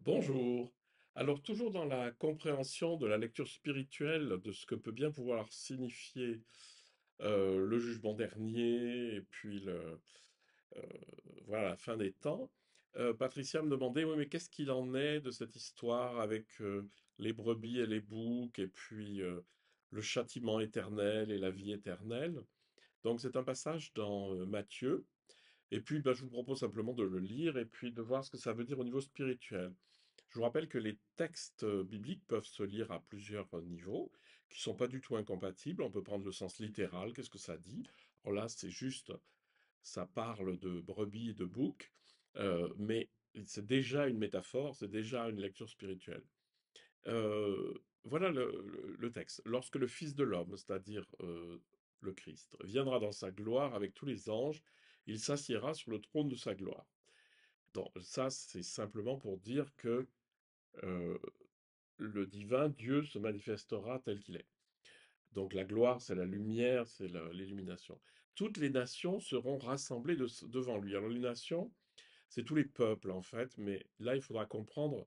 Bonjour. Alors, toujours dans la compréhension de la lecture spirituelle de ce que peut bien pouvoir signifier le jugement dernier et puis euh, voilà, la fin des temps, Patricia me demandait, oui, mais qu'est-ce qu'il en est de cette histoire avec les brebis et les boucs et puis le châtiment éternel et la vie éternelle? Donc, c'est un passage dans Matthieu. Et puis, bah, je vous propose simplement de le lire et puis de voir ce que ça veut dire au niveau spirituel. Je vous rappelle que les textes bibliques peuvent se lire à plusieurs niveaux, qui ne sont pas du tout incompatibles. On peut prendre le sens littéral, qu'est-ce que ça dit? Alors là, c'est juste, ça parle de brebis et de boucs, mais c'est déjà une métaphore, c'est déjà une lecture spirituelle. Voilà le texte. Lorsque le Fils de l'homme, c'est-à-dire le Christ, viendra dans sa gloire avec tous les anges, il s'assiera sur le trône de sa gloire. Donc, ça, c'est simplement pour dire que euh, le divin, Dieu, se manifestera tel qu'il est. Donc la gloire, c'est la lumière, c'est l'illumination. Toutes les nations seront rassemblées devant lui. Alors les nations, c'est tous les peuples en fait, mais là, il faudra comprendre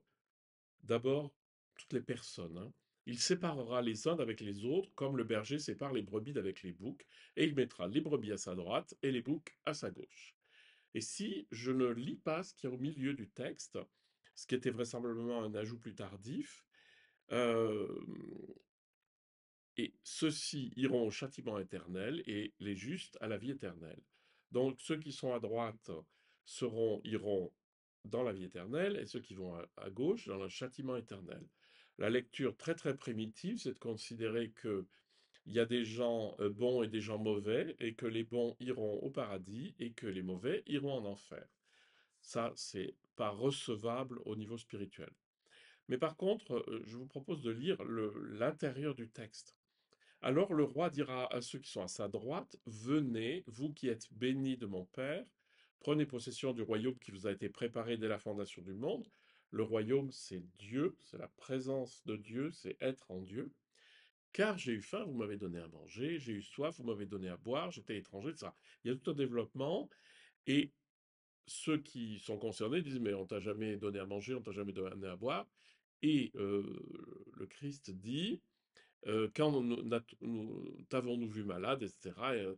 d'abord toutes les personnes, hein. Il séparera les uns d'avec les autres, comme le berger sépare les brebis d'avec les boucs, et il mettra les brebis à sa droite et les boucs à sa gauche. Et si je ne lis pas ce qui est au milieu du texte, ce qui était vraisemblablement un ajout plus tardif, euh, et ceux-ci iront au châtiment éternel et les justes à la vie éternelle. Donc ceux qui sont à droite iront dans la vie éternelle et ceux qui vont à gauche dans le châtiment éternel. La lecture très très primitive, c'est de considérer que il y a des gens bons et des gens mauvais et que les bons iront au paradis et que les mauvais iront en enfer. Ça, c'est pas recevable au niveau spirituel. Mais par contre, je vous propose de lire l'intérieur du texte. Alors le roi dira à ceux qui sont à sa droite, venez, vous qui êtes bénis de mon Père, prenez possession du royaume qui vous a été préparé dès la fondation du monde. Le royaume, c'est Dieu, c'est la présence de Dieu, c'est être en Dieu. Car j'ai eu faim, vous m'avez donné à manger, j'ai eu soif, vous m'avez donné à boire, j'étais étranger, etc. Il y a tout un développement, et ceux qui sont concernés disent, mais on t'a jamais donné à manger, on t'a jamais donné à boire. Et le Christ dit, quand t'avons-nous vu malade, etc.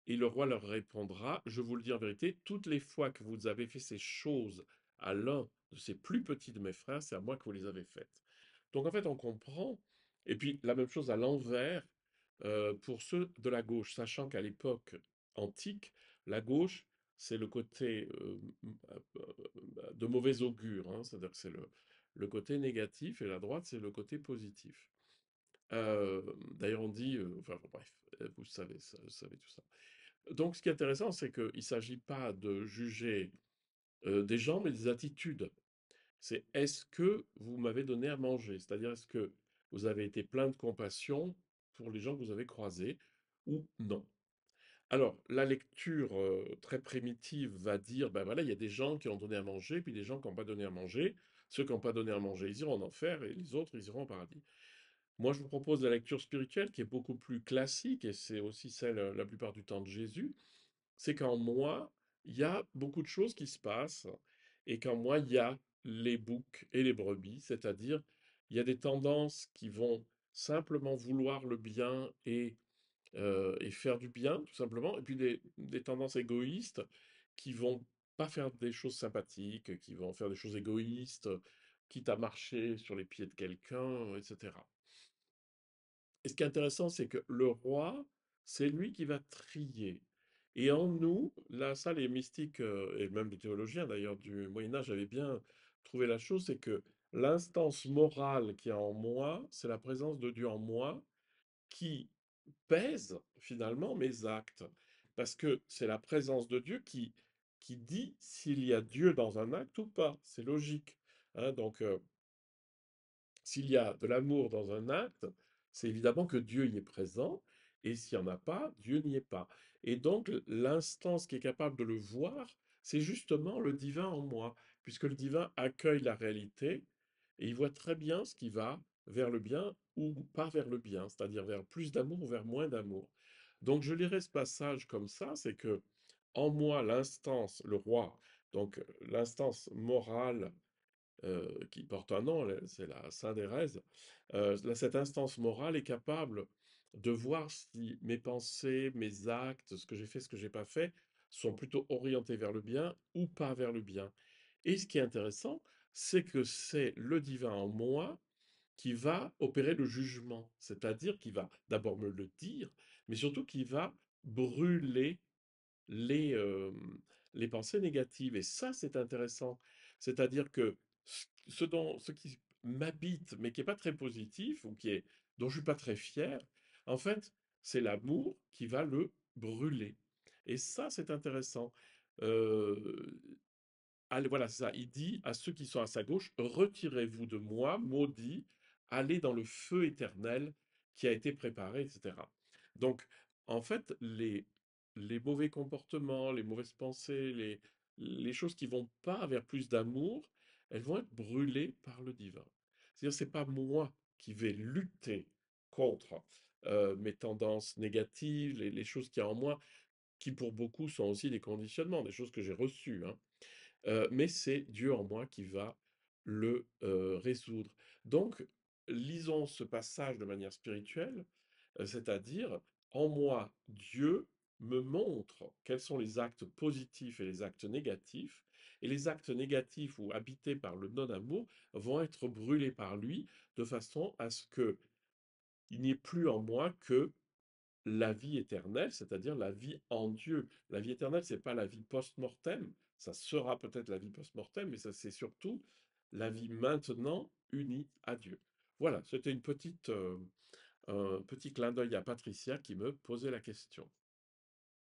Et le roi leur répondra, je vous le dis en vérité, toutes les fois que vous avez fait ces choses à l'un de ces plus petits de mes frères, c'est à moi que vous les avez faites. Donc en fait, on comprend, et puis la même chose à l'envers pour ceux de la gauche, sachant qu'à l'époque antique, la gauche, c'est le côté de mauvais augure, hein, c'est-à-dire que c'est le côté négatif, et la droite, c'est le côté positif. D'ailleurs, on dit, enfin bon, bref, vous savez tout ça. Donc, ce qui est intéressant, c'est qu'il ne s'agit pas de juger des gens, mais des attitudes. C'est est-ce que vous m'avez donné à manger? C'est-à-dire, est-ce que vous avez été plein de compassion pour les gens que vous avez croisés ou non? Alors, la lecture très primitive va dire, ben voilà, il y a des gens qui ont donné à manger, puis des gens qui n'ont pas donné à manger. Ceux qui n'ont pas donné à manger, ils iront en enfer, et les autres, ils iront au paradis. Moi, je vous propose la lecture spirituelle qui est beaucoup plus classique, et c'est aussi celle la plupart du temps de Jésus. C'est qu'en moi, il y a beaucoup de choses qui se passent, et qu'en moi, il y a les boucs et les brebis, c'est-à-dire, il y a des tendances qui vont simplement vouloir le bien et faire du bien, tout simplement, et puis des tendances égoïstes qui vont pas faire des choses sympathiques, qui vont faire des choses égoïstes, quitte à marcher sur les pieds de quelqu'un, etc. Et ce qui est intéressant, c'est que le roi, c'est lui qui va trier. Et en nous, là, ça, les mystiques, et même les théologiens d'ailleurs du Moyen Âge avaient bien trouvé la chose, c'est que l'instance morale qui est en moi, c'est la présence de Dieu en moi qui pèse finalement mes actes. Parce que c'est la présence de Dieu qui dit s'il y a Dieu dans un acte ou pas. C'est logique, hein. Donc, s'il y a de l'amour dans un acte, c'est évidemment que Dieu y est présent, et s'il n'y en a pas, Dieu n'y est pas. Et donc, l'instance qui est capable de le voir, c'est justement le divin en moi, puisque le divin accueille la réalité, et il voit très bien ce qui va vers le bien ou pas vers le bien, c'est-à-dire vers plus d'amour ou vers moins d'amour. Donc, je lirai ce passage comme ça, c'est que en moi, l'instance, le roi, donc l'instance morale, qui porte un nom, c'est la Sainte Thérèse. Cette instance morale est capable de voir si mes pensées, mes actes, ce que j'ai fait, ce que j'ai pas fait, sont plutôt orientés vers le bien ou pas vers le bien. Et ce qui est intéressant, c'est que c'est le divin en moi qui va opérer le jugement, c'est-à-dire qui va d'abord me le dire, mais surtout qui va brûler les, les pensées négatives. Et ça, c'est intéressant. C'est-à-dire que ce qui m'habite, mais qui n'est pas très positif, ou dont je ne suis pas très fier, en fait, c'est l'amour qui va le brûler. Et ça, c'est intéressant. Euh, Allez, voilà, c'est ça. Il dit à ceux qui sont à sa gauche, retirez-vous de moi, maudits, allez dans le feu éternel qui a été préparé, etc. Donc, en fait, les mauvais comportements, les mauvaises pensées, les choses qui vont pas vers plus d'amour, elles vont être brûlées par le divin. C'est-à-dire, c'est pas moi qui vais lutter contre mes tendances négatives, les choses qu'il y a en moi, qui pour beaucoup sont aussi des conditionnements, des choses que j'ai reçues, hein. Mais c'est Dieu en moi qui va le résoudre. Donc, lisons ce passage de manière spirituelle, c'est-à-dire, en moi, Dieu me montre quels sont les actes positifs et les actes négatifs, et les actes négatifs ou habités par le non-amour vont être brûlés par lui, de façon à ce que il n'y ait plus en moi que la vie éternelle, c'est-à-dire la vie en Dieu. La vie éternelle, c'est pas la vie post-mortem, ça sera peut-être la vie post-mortem, mais ça c'est surtout la vie maintenant unie à Dieu. Voilà, c'était un petit clin d'œil à Patricia qui me posait la question.